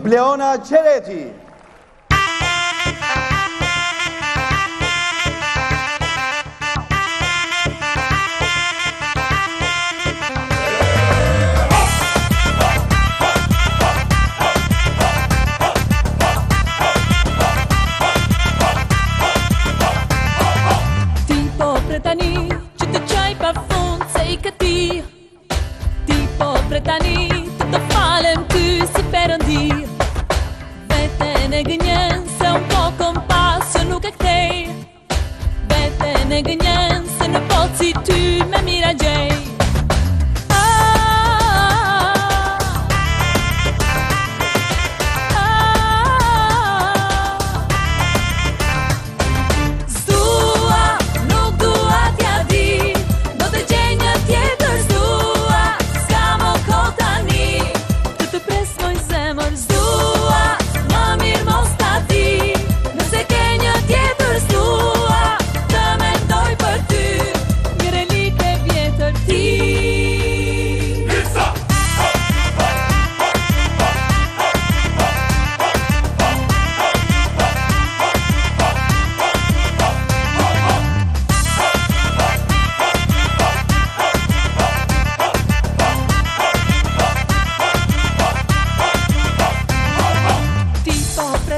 Bleona Qereti. Tani që të qaj pa fund se I këti Ti po pretani të të falem ty si perëndi Veten e gënjen se un po kompasio nuk e kthej Veten e gënjen se në botë si ty me mira gjej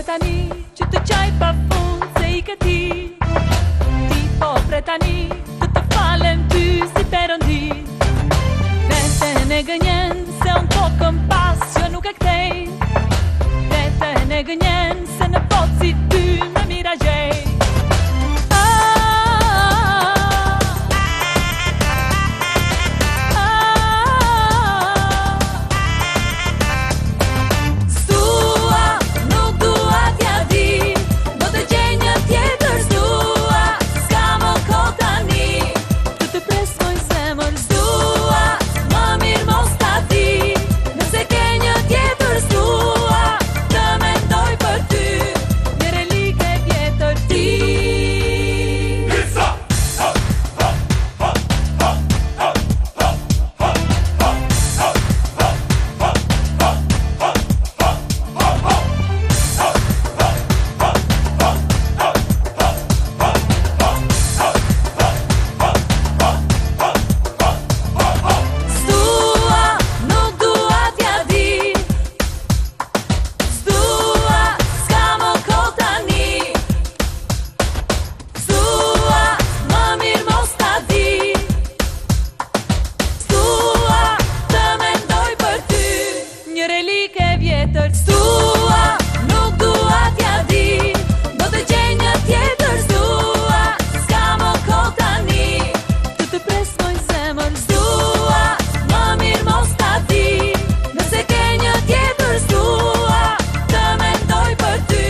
Tani që të qaj pa fund se I këti Ti po pretani të të falem ty si perëndi Veten e gënjen se un po kompasio nuk e kthej Veten e gënjen se në botë si ty me mira gjej Stua, nuk dua t'ja di Do të gjej një tjetër stua S'kamo kohë tani Të të pres moj zemër Stua, më mirë mos t'a di Nëse ke një tjetër stua Të mendoj për ty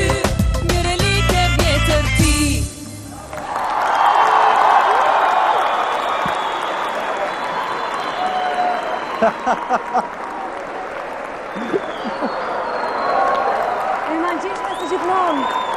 Një relike vjetër ti E ma gjithë të gjithmonë